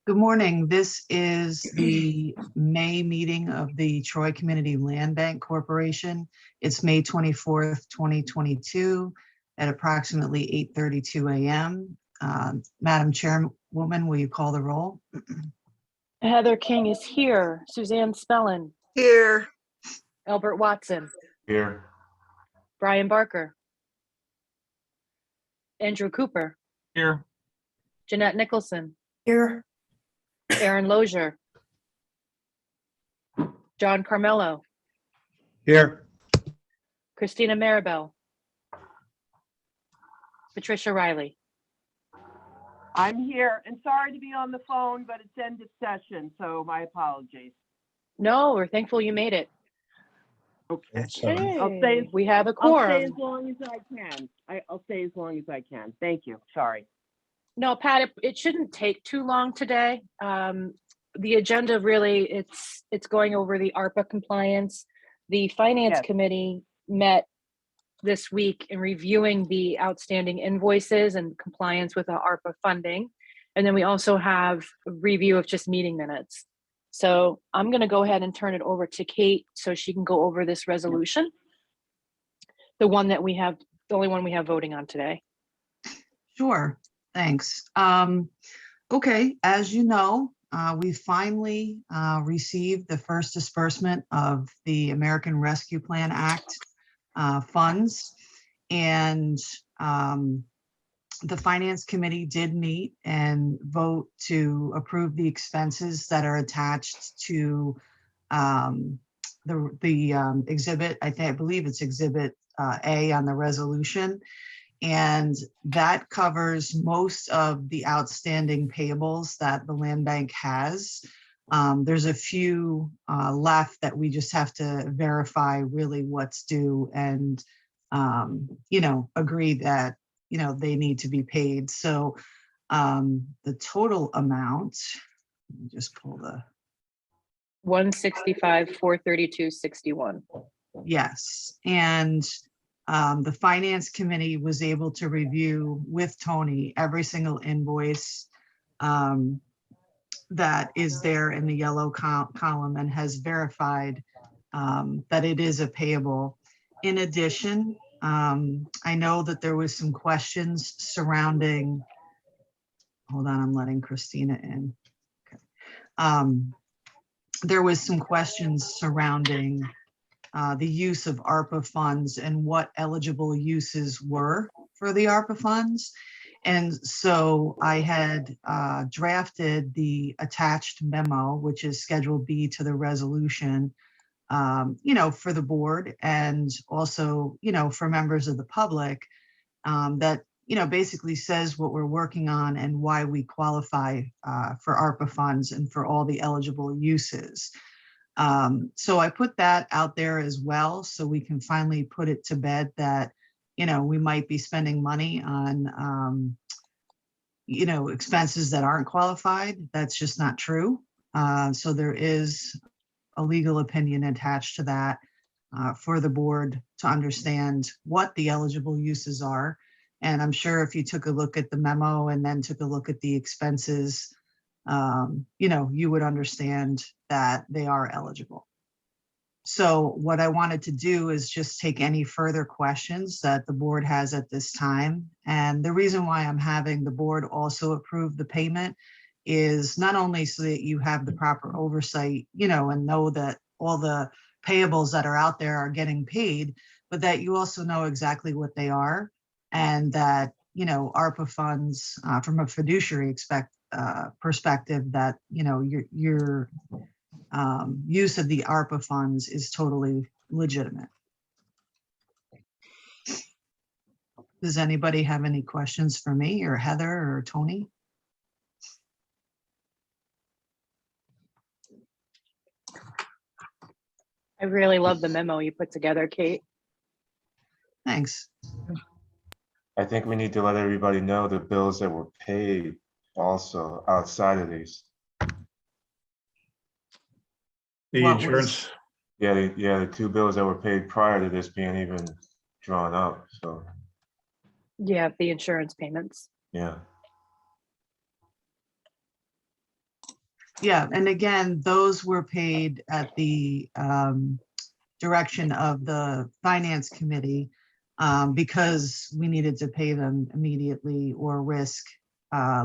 Good morning. This is the May meeting of the Troy Community Land Bank Corporation. It's May 24th, 2022 at approximately 8:32 a.m. Madam Chairwoman, will you call the roll? Heather King is here. Suzanne Spellin. Here. Albert Watson. Here. Brian Barker. Andrew Cooper. Here. Jeanette Nicholson. Here. Aaron Lozier. John Carmelo. Here. Christina Maribel. Patricia Riley. I'm here and sorry to be on the phone, but it's end of session, so my apologies. No, we're thankful you made it. Okay. Hey, I'll stay. we have a I'll quorum. stay as long as I can. I'll stay as long as I can. Thank you. Sorry. No, Pat, it shouldn't take too long today. The agenda really, it's going over the ARPA compliance. The Finance Yes. Committee met this week in reviewing the outstanding invoices and compliance with the ARPA funding. And then we also have a review of just meeting minutes. So I'm going to go ahead and turn it over to Kate so she can go over this resolution. The one that we have, the only one we have voting on today. Sure, thanks. Okay, as you know, we finally received the first disbursement of the American Rescue Plan Act funds. And the Finance Committee did meet and vote to approve the expenses that are attached to the exhibit. I believe it's Exhibit A on the resolution. And that covers most of the outstanding payables that the land bank has. There's a few left that we just have to verify really what's due and, agree that, they need to be paid. So the total amount, let me just pull the. 165, 432, 61. Yes, and the Finance Committee was able to review with Tony every single invoice that is there in the yellow column and has verified that it is a payable. In addition, I know that there was some questions surrounding, hold on, I'm letting Christina in. Okay. There was some questions surrounding the use of ARPA funds and what eligible uses were for the ARPA funds. And so I had drafted the attached memo, which is Schedule B to the resolution, for the board and also, for members of the public that, basically says what we're working on and why we qualify for ARPA funds and for all the eligible uses. So I put that out there as well, so we can finally put it to bed that, we might be spending money on, expenses that aren't qualified. That's just not true. So there is a legal opinion attached to that for the board to understand what the eligible uses are. And I'm sure if you took a look at the memo and then took a look at the expenses, you would understand that they are eligible. So what I wanted to do is just take any further questions that the board has at this time. And the reason why I'm having the board also approve the payment is not only so that you have the proper oversight, and know that all the payables that are out there are getting paid, but that you also know exactly what they are and that, ARPA funds from a fiduciary perspective that, your use of the ARPA funds is totally legitimate. Does anybody have any questions for me or Heather or Tony? I really love the memo you put together, Kate. Thanks. I think we need to let everybody know the bills that were paid also outside of these. The What was- insurance, Yeah, the two bills that were paid prior to this being even drawn up, so, Yeah, the insurance payments. yeah. Yeah, and again, those were paid at the direction of the finance committee because we needed to pay them immediately or risk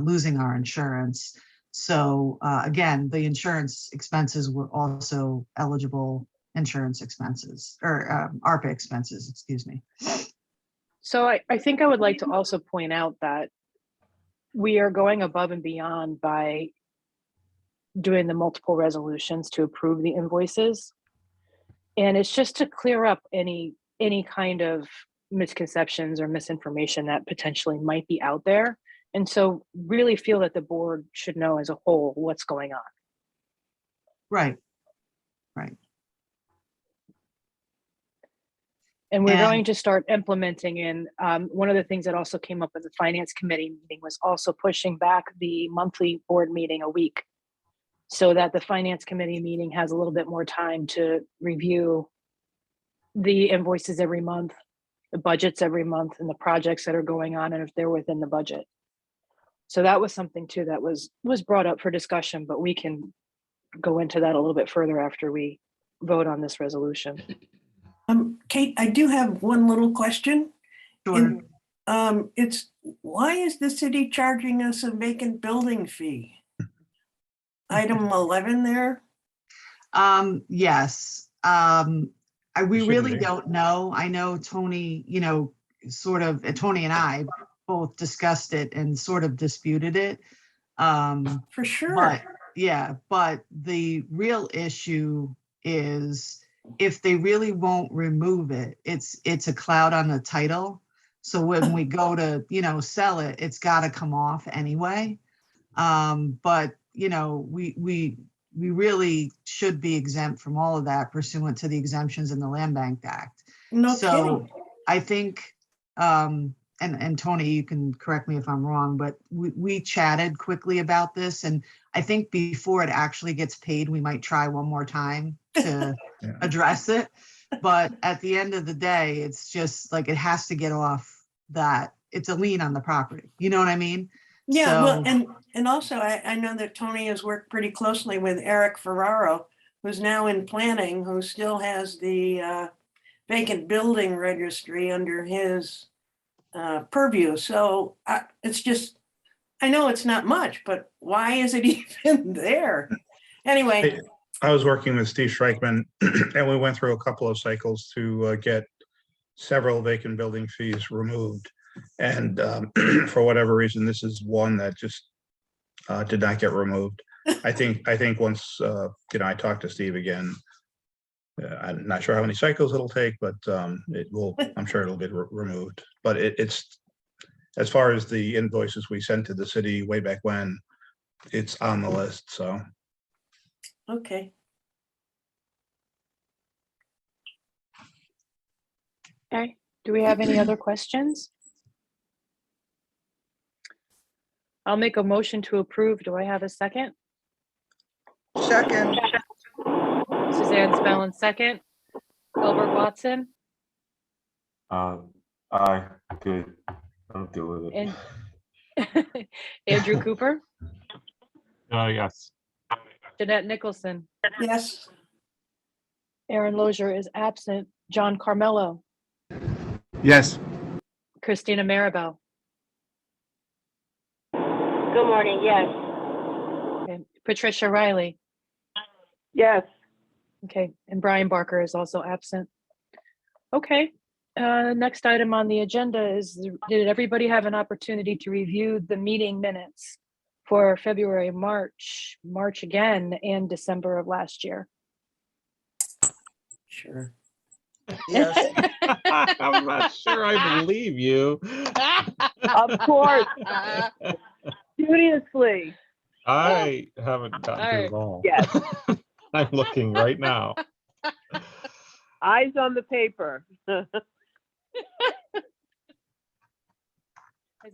losing our insurance. So again, the insurance expenses were also eligible insurance expenses or ARPA expenses, excuse me. So I think I would like to also point out that we are going above and beyond by doing the multiple resolutions to approve the invoices. And it's just to clear up any kind of misconceptions or misinformation that potentially might be out there. And so really feel that the board should know as a whole what's going on. Right, right. And we're And- going to start implementing in, one of the things that also came up in the finance committee meeting was also pushing back the monthly board meeting a week so that the finance committee meeting has a little bit more time to review the invoices every month, the budgets every month, and the projects that are going on, and if they're within the budget. So that was something too that was brought up for discussion, but we can go into that a little bit further after we vote on this resolution. Kate, I do have one little question. Sure. It's, why is the city charging us a vacant building fee? Item 11 there? Yes. We Shouldn't really be. don't know. I know Tony, sort of, Tony and I both discussed it and sort of disputed it. For sure. But yeah, but the real issue is if they really won't remove it, it's a cloud on the title. So when we go to, sell it, it's got to come off anyway. But we really should be exempt from all of that pursuant to the exemptions in the Land Bank Act. No So kidding. I think, and Tony, you can correct me if I'm wrong, but we chatted quickly about this. And I think before it actually gets paid, we might try one more time to Yeah. address it. But at the end of the day, it's just like, it has to get off that. It's a lien on the property. You know what I mean? Yeah, well, So- and also I know that Tony has worked pretty closely with Eric Ferraro, who's now in planning, who still has the vacant building registry under his purview. So it's just, I know it's not much, but why is it even there? Anyway, I was working with Steve Schreickman and we went through a couple of cycles to get several vacant building fees removed. And for whatever reason, this is one that just did not get removed. I think once, I talked to Steve again, I'm not sure how many cycles it'll take, but it will, I'm sure it'll get removed. But it's, as far as the invoices we sent to the city way back when, it's on the list, so. okay. Okay, do we have any other questions? I'll make a motion to approve. Do I have a second? Second, Suzanne Spellin, second. Albert Watson Aye, good. I'm good with it. and Andrew Cooper, Yes. Jeanette Nicholson, Yes, Aaron Lozier is absent. John Carmelo, Yes. Christina Maribel, Good morning, yes. and Patricia Riley. Yes, Okay, and Brian Barker is also absent. Okay, next item on the agenda is, did everybody have an opportunity to review the meeting minutes for February, March again, and December of last year? sure. yes, I'm not sure I believe you. of course, studiously, I haven't gotten through Alright. them all. yes. I'm looking right now. Eyes on the paper. Has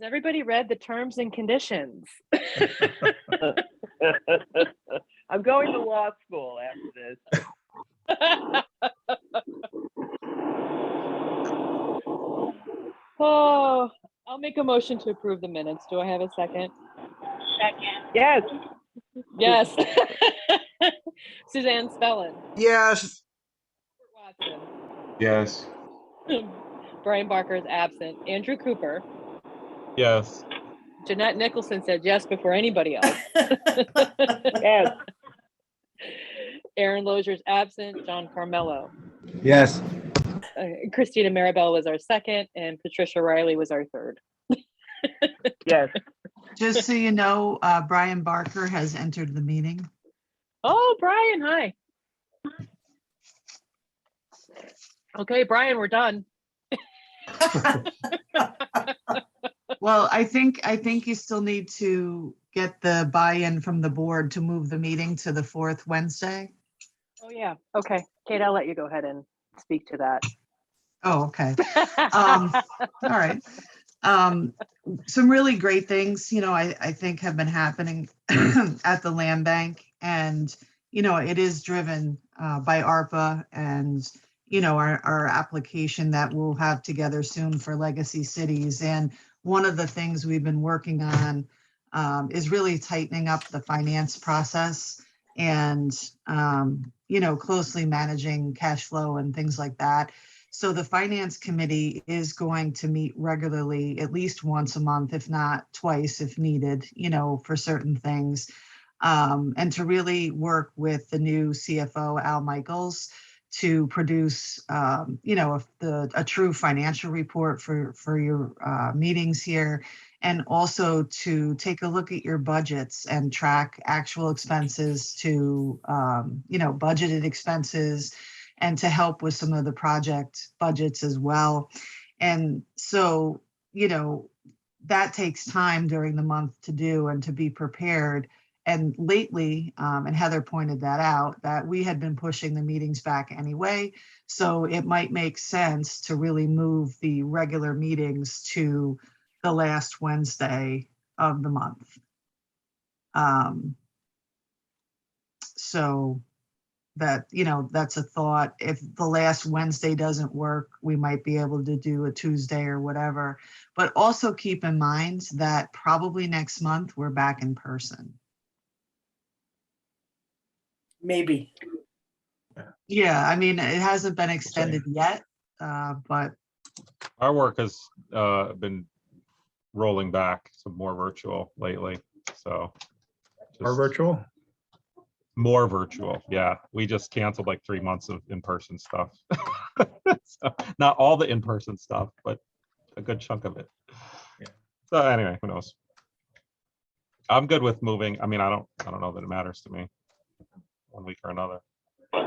everybody read the terms and conditions? I'm going to law school after this. Oh, I'll make a motion to approve the minutes. Do I have a second? Second, Yes, Yes. Suzanne Spellin, Yes. Watson, Yes. Brian Barker is absent. Andrew Cooper, Yes. Jeanette Nicholson said yes before anybody else. Yes. Aaron Lozier's absent. John Carmelo. Yes. Christina Maribel was our second, and Patricia Riley was our third. Yes. Just so you know, Brian Barker has entered the meeting. Oh, Brian, hi. Okay, Brian, we're done. Well, I think you still need to get the buy-in from the board to move the meeting to the fourth Wednesday. Oh, yeah. Okay. Kate, I'll let you go ahead and speak to that. Oh, okay. All right. Some really great things, I think have been happening at the land bank, and, it is driven by ARPA and, our application that we'll have together soon for Legacy Cities. And one of the things we've been working on is really tightening up the finance process and, closely managing cash flow and things like that. So the finance committee is going to meet regularly, at least once a month, if not twice if needed, for certain things. And to really work with the new CFO, Al Michaels, to produce, a true financial report for your meetings here, and also to take a look at your budgets and track actual expenses to, budgeted expenses, and to help with some of the project budgets as well. And so, that takes time during the month to do and to be prepared. And lately, and Heather pointed that out, that we had been pushing the meetings back anyway. So it might make sense to really move the regular meetings to the last Wednesday of the month. So that, that's a thought. If the last Wednesday doesn't work, we might be able to do a Tuesday or whatever. But also keep in mind that probably next month we're back in person. Maybe. Yeah, I mean, it hasn't been extended yet, but Our work has been rolling back to more virtual lately, so. Or just virtual? More virtual, yeah. We just canceled like 3 months of in-person stuff. So, not all the in-person stuff, but a good chunk of it. Yeah. So anyway, who knows? I'm good with moving. I mean, I don't know that it matters to me, one week or another. I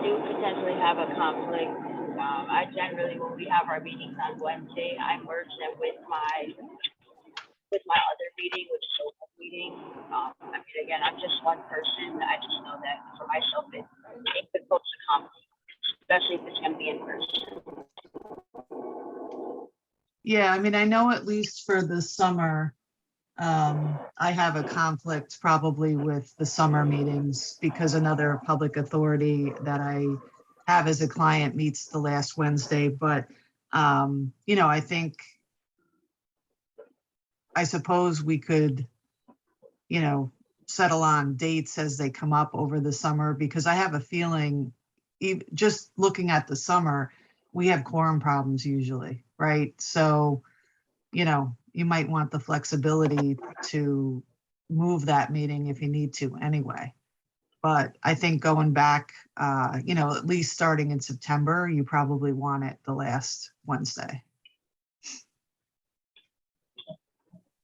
do potentially have a conflict. I generally, when we have our meetings on Wednesday, I merge them with my other meeting, which is a work meeting. I mean, again, I'm just one person. I just know that for myself, it could pose a conflict, especially if it's going to be in person. yeah, I mean, I know at least for the summer, I have a conflict probably with the summer meetings because another public authority that I have as a client meets the last Wednesday. But, I think, I suppose we could, settle on dates as they come up over the summer, because I have a feeling, just looking at the summer, we have quorum problems usually, right? So, you might want the flexibility to move that meeting if you need to anyway. But I think going back, at least starting in September, you probably want it the last Wednesday.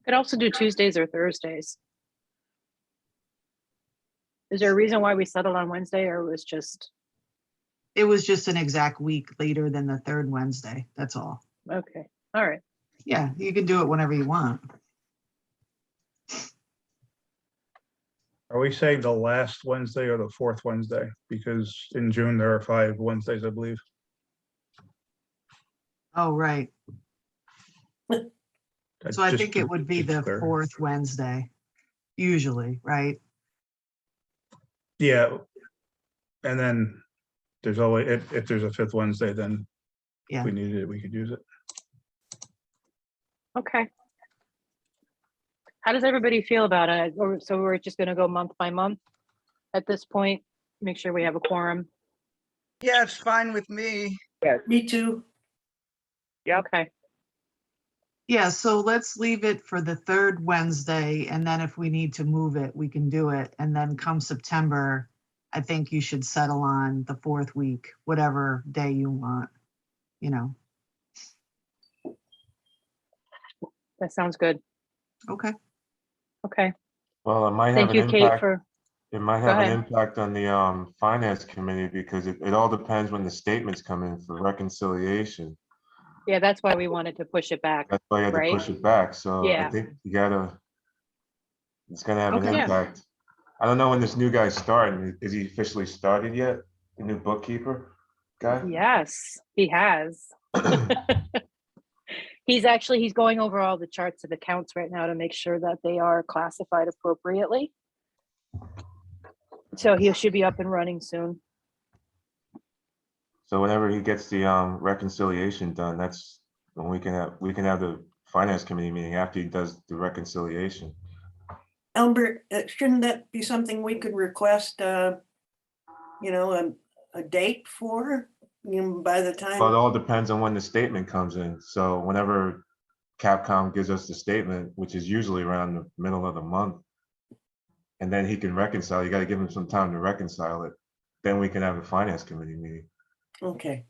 Could also do Tuesdays or Thursdays. Is there a reason why we settled on Wednesday, or it was just? It was just an exact week later than the third Wednesday. That's all. Okay, all right. Yeah, you can do it whenever you want. Are we saying the last Wednesday or the fourth Wednesday? Because in June, there are 5 Wednesdays, I believe. Oh, right. So I Just think it would be it's the clear. fourth Wednesday, usually, right? Yeah. And then there's always, if there's a 5th Wednesday, then Yeah. if we needed it, we could use it. Okay. How does everybody feel about it? Or so we're just gonna go month by month at this point? Make sure we have a quorum. Yeah, it's fine with me. Me too. Okay, Yeah, so let's leave it for the third Wednesday, and then if we need to move it, we can do it. And then come September, I think you should settle on the fourth week, whatever day you want, you know. that sounds good. Okay. Okay, Well, it might have thank an you, Kate, impact. for, It might Go have an ahead. impact on the finance committee because it all depends when the statements come in for reconciliation. yeah, that's why we wanted to push it back. That's why you had to Right. push it back. So I Yeah. think it's gonna have an Okay. Yeah. impact. I don't know when this new guy's starting. Is he officially started yet? The new bookkeeper guy? Yes, he has. He's going over all the charts of accounts right now to make sure that they are classified appropriately. So he should be up and running soon. So whenever he gets the reconciliation done, that's when we can have the finance committee meeting after he does the reconciliation. Albert, shouldn't that be something we could request, a date for, by the time? Well, it all depends on when the statement comes in. So whenever Capcom gives us the statement, which is usually around the middle of the month, and then he can reconcile, you got to give him some time to reconcile it. Then we can have a finance committee meeting. Okay,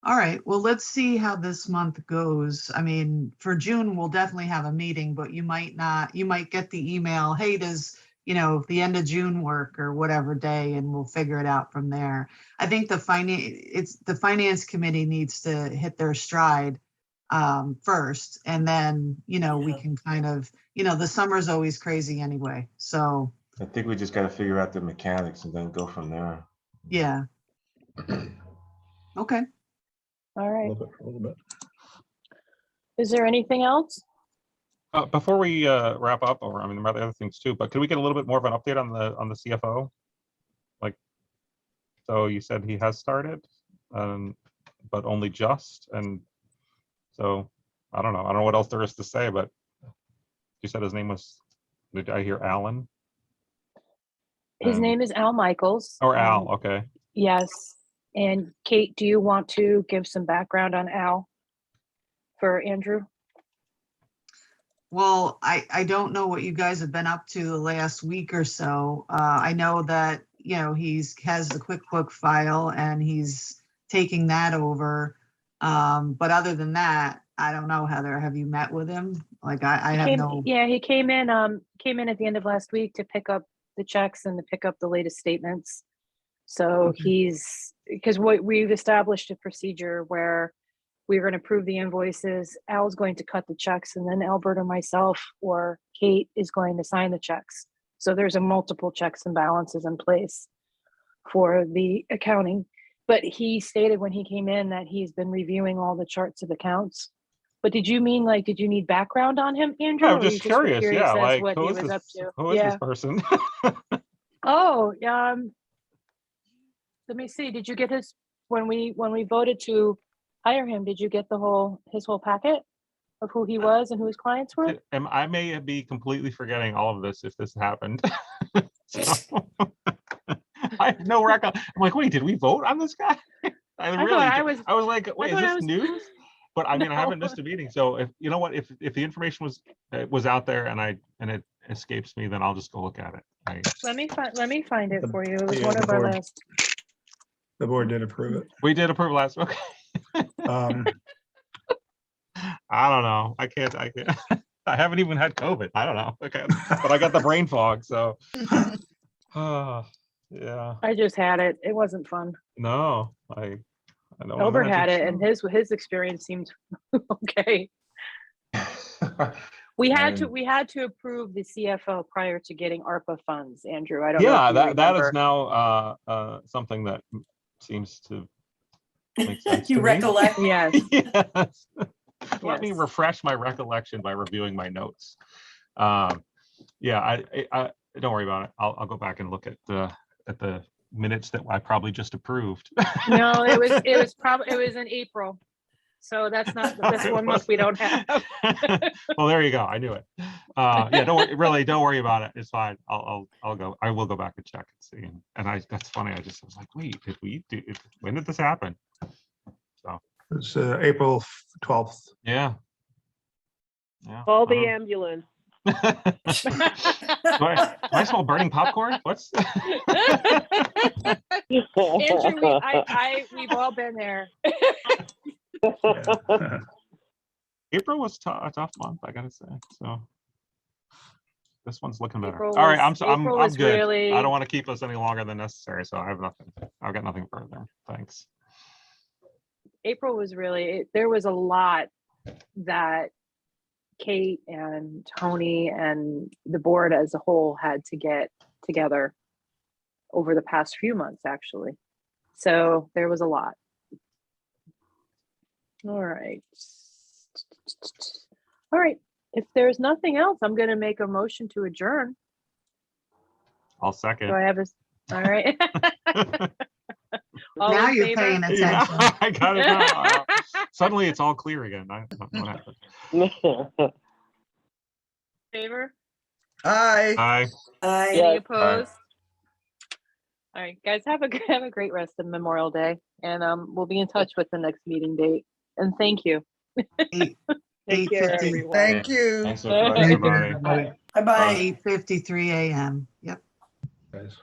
All right, well, let's see how this month goes. I mean, for June, we'll definitely have a meeting, but you might not, you might get the email, hey, does, the end of June work or whatever day, and we'll figure it out from there. I think the finance committee needs to hit their stride first, and then, we Yeah. can kind of, the summer's always crazy anyway, so, I think we just got to figure out the mechanics and then go from there. yeah. Okay. All A right. little bit. Is there anything else? Before we wrap up, or I mean, there might be other things too, but could we get a little bit more of an update on the CFO? Like, so you said he has started, but only just, and so I don't know what else there is to say, but you said his name was, did I hear Alan? His name is Al Michaels. Or Al, okay. Yes. And Kate, do you want to give some background on Al for Andrew? Well, I don't know what you guys have been up to the last week or so. I know that, has the QuickBook file and he's taking that over. But other than that, I don't know, Heather, have you met with him? Like I have no. Yeah, he came in at the end of last week to pick up the checks and to pick up the latest statements. So Okay. because we've established a procedure where we're going to approve the invoices. Al's going to cut the checks, and then Albert or myself or Kate is going to sign the checks. So there's a multiple checks and balances in place for the accounting. But he stated when he came in that he's been reviewing all the charts of accounts. But did you mean did you need background on him, Andrew? Yeah, I'm or you just curious. were Yeah, as like what who he is was up this? to? Who is Yeah. this person? Oh, let me see. Did you get when we voted to hire him, did you get his whole packet of who he was and who his clients were? I may be completely forgetting all of this if this happened. So, I have no record. I'm like, wait, did we vote on this guy? I was like, wait, is this news? But I mean, I haven't missed a meeting. So if you know what, if the information was out there and it escapes me, then I'll just go look at it. Let me find it for you. It was Yeah, one the of our board. last. The board did approve it. We did approve last. Okay. Um, I don't know. I can't. I haven't even had COVID. I don't know. Okay, but I got the brain fog. So, yeah. I just had it. It wasn't fun. No, I know. Albert had it, and his experience seemed okay. We had to approve the CFO prior to getting ARPA funds, Andrew. I don't know. Yeah, if you that is remember. now something that seems to make sense. You to me. recollect? Yes. Yes. Let me Yes. refresh my recollection by reviewing my notes. Yeah, I don't worry about it. I'll go back and look at the minutes that I probably just approved. No, it was in April. So that's 1 month we don't have. Well, there you go. I knew it. Yeah, don't worry, really, don't worry about it. It's fine. I'll go. I will go back and check and see. And that's funny. I just was like, wait, when did this happen? So It's April 12th. yeah. Yeah. Call the I ambulance. don't know. Do I smell burning popcorn? What's Andrew, we've all been there. Yeah. April was a tough month, I gotta say. So this one's looking better. April All right, was- I'm April I'm was good. really- I don't want to keep us any longer than necessary, so I have nothing. I've got nothing further. Thanks. April was really, there was a lot that Kate and Tony and the board as a whole had to get together over the past few months, actually. So there was a lot. All right. All right. If there's nothing else, I'm going to make a motion to adjourn. I'll second. Do I have a, all right. All Now in you're favor? paying Yeah, attention. I got it now. Suddenly it's all clear again. I don't know what happened. Favor? Hi. Aye. Any opposed? All right, guys, have a great rest of Memorial Day, and we'll be in touch with the next meeting date. And thank you. Eight- Take care, 8:50 everyone. Thank you. Thanks, everybody. Bye-bye. 8:53 a.m. Yep. Guys.